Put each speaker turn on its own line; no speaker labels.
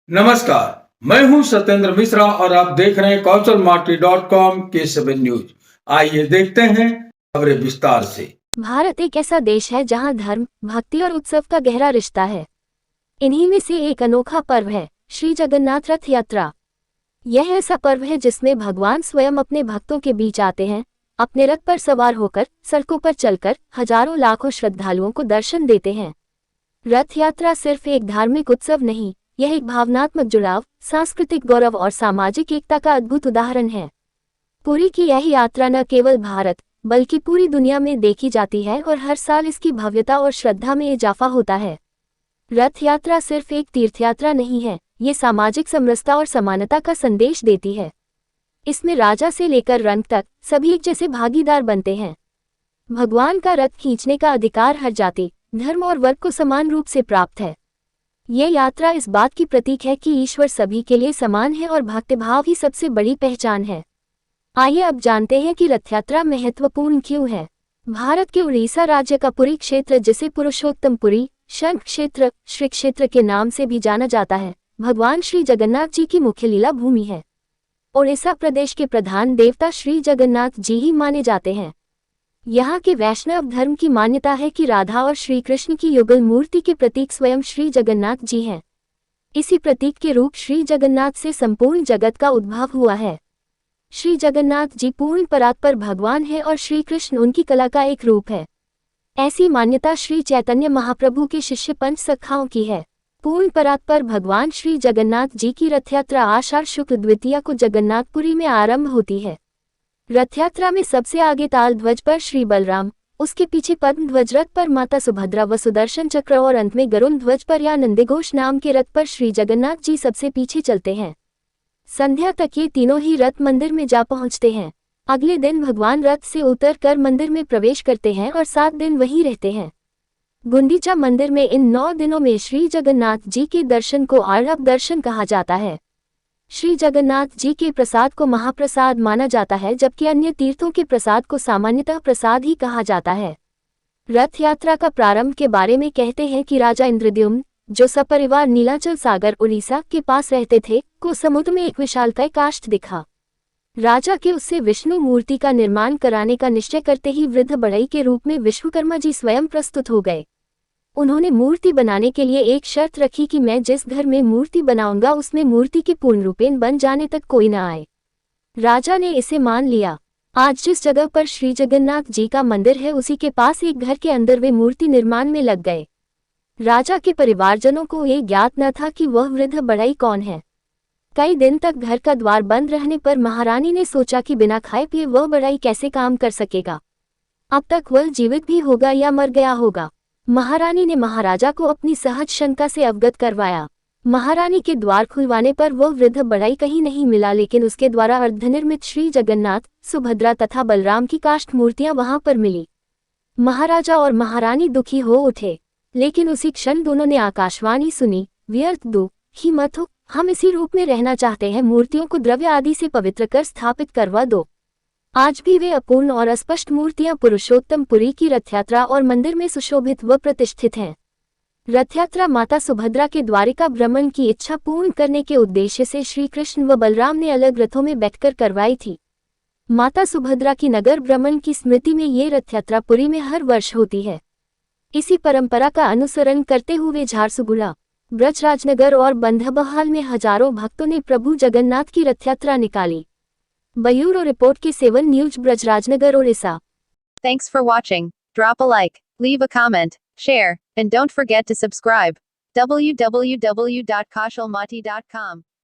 नमस्कार। मैं हूं सत्येंद्र मिश्रा और आप देख रहे हैं कौशलमाटी.com के 7 न्यूज। आइए देखते हैं खबरें विस्तार से।
भारत एक ऐसा देश है जहां धर्म, भक्ति और उत्सव का गहरा रिश्ता है। इन्हीं में से एक अनोखा पर्व है श्री जगन्नाथ रथ यात्रा। यह ऐसा पर्व है जिसमें भगवान स्वयं अपने भक्तों के बीच आते हैं, अपने रथ पर सवार होकर सड़कों पर चलकर हजारों लाखों श्रद्धालुओं को दर्शन देते हैं। रथ यात्रा सिर्फ एक धार्मिक उत्सव नहीं, यह एक भावनात्मक जुड़ाव, सांस्कृतिक गौरव और सामाजिक एकता का अद्भुत उदाहरण है। पुरी की यह यात्रा न केवल भारत बल्कि पूरी दुनिया में देखी जाती है और हर साल इसकी भव्यता और श्रद्धा में इजाफा होता है। रथ यात्रा सिर्फ एक तीर्थयात्रा नहीं है, ये सामाजिक समरसता और समानता का संदेश देती है। इसमें राजा से लेकर रंग तक सभी एक जैसे भागीदार बनते हैं। भगवान का रथ खींचने का अधिकार हर जाति, धर्म और वर्ग को समान रूप से प्राप्त है। ये यात्रा इस बात की प्रतीक है कि ईश्वर सभी के लिए समान है और भक्तिभाव ही सबसे बड़ी पहचान है। आइए अब जानते हैं कि रथ यात्रा महत्वपूर्ण क्यों है। भारत के उड़ीसा राज्य का पुरी क्षेत्र, जिसे पुरुषोत्तम पुरी, शंख क्षेत्र, श्री क्षेत्र के नाम से भी जाना जाता है, भगवान श्री जगन्नाथ जी की मुख्य लीला भूमि है। उड़ीसा प्रदेश के प्रधान देवता श्री जगन्नाथ जी ही माने जाते हैं। यहाँ के वैष्णव धर्म की मान्यता है कि राधा और श्री कृष्ण की युगल मूर्ति के प्रतीक स्वयं श्री जगन्नाथ जी हैं। इसी प्रतीक के रूप श्री जगन्नाथ से संपूर्ण जगत का उद्भव हुआ है। श्री जगन्नाथ जी पूर्ण परात्पर भगवान है और श्री कृष्ण उनकी कला का एक रूप है। ऐसी मान्यता श्री चैतन्य महाप्रभु के शिष्य पंच सखाओं की है। पूर्ण परात्पर भगवान श्री जगन्नाथ जी की रथ यात्रा आषाढ़ शुक्ल द्वितीया को जगन्नाथपुरी में आरंभ होती है। रथ यात्रा में सबसे आगे ताल ध्वज पर श्री बलराम, उसके पीछे पद्म ध्वज रथ पर माता सुभद्रा व सुदर्शन चक्र और अंत में गरुड़ ध्वज पर या नंदीघोष नाम के रथ पर श्री जगन्नाथ जी सबसे पीछे चलते हैं। संध्या तक ये तीनों ही रथ मंदिर में जा पहुंचते हैं। अगले दिन भगवान रथ से उतर कर मंदिर में प्रवेश करते हैं और 7 दिन वहीं रहते हैं। गुंडीचा मंदिर में इन 9 दिनों में श्री जगन्नाथ जी के दर्शन को आरभ दर्शन कहा जाता है। श्री जगन्नाथ जी के प्रसाद को महाप्रसाद माना जाता है, जबकि अन्य तीर्थों के प्रसाद को सामान्यतः प्रसाद ही कहा जाता है। रथ यात्रा का प्रारंभ के बारे में कहते हैं कि राजा इंद्रद्युम्न, जो सपरिवार नीलाचल सागर उड़ीसा के पास रहते थे, को समुद्र में एक विशालकाय काष्ठ दिखा। राजा के उससे विष्णु मूर्ति का निर्माण कराने का निश्चय करते ही वृद्ध बढ़ई के रूप में विश्वकर्मा जी स्वयं प्रस्तुत हो गए। उन्होंने मूर्ति बनाने के लिए एक शर्त रखी कि मैं जिस घर में मूर्ति बनाऊंगा उसमें मूर्ति के पूर्ण रूपेण बन जाने तक कोई न आए। राजा ने इसे मान लिया। आज जिस जगह पर श्री जगन्नाथ जी का मंदिर है, उसी के पास एक घर के अंदर वे मूर्ति निर्माण में लग गए। राजा के परिवारजनों को ये ज्ञात न था कि वह वृद्ध बढ़ई कौन है। कई दिन तक घर का द्वार बंद रहने पर महारानी ने सोचा कि बिना खाए पिए वह बढ़ई कैसे काम कर सकेगा। अब तक वह जीवित भी होगा या मर गया होगा। महारानी ने महाराजा को अपनी सहज शंका से अवगत करवाया। महारानी के द्वार खुलवाने पर वह वृद्ध बढ़ई कहीं नहीं मिला, लेकिन उसके द्वारा अर्धनिर्मित श्री जगन्नाथ, सुभद्रा तथा बलराम की काष्ठ मूर्तियां वहां पर मिली। महाराजा और महारानी दुखी हो उठे, लेकिन उसी क्षण दोनों ने आकाशवाणी सुनी, व्यर्थ दुख ही मत हो, हम इसी रूप में रहना चाहते हैं, मूर्तियों को द्रव्य आदि से पवित्र कर स्थापित करवा दो। आज भी वे अपूर्ण और अस्पष्ट मूर्तियां पुरुषोत्तम पुरी की रथयात्रा और मंदिर में सुशोभित व प्रतिष्ठित हैं। रथयात्रा माता सुभद्रा के द्वारिका भ्रमण की इच्छा पूर्ण करने के उद्देश्य से श्री कृष्ण व बलराम ने अलग रथों में बैठकर करवाई थी। माता सुभद्रा की नगर भ्रमण की स्मृति में ये रथयात्रा पुरी में हर वर्ष होती है। इसी परंपरा का अनुसरण करते हुए झारसुगुड़ा, ब्रजराजनगर और बंधबहाल में हजारों भक्तों ने प्रभु जगन्नाथ की रथयात्रा निकाली। ब्यूरो रिपोर्ट के 7 news, Brajrajnagar, Orissa.
Thanks for watching. Drop a like, leave a comment, share, and don't forget to subscribe. www.kashalmati.com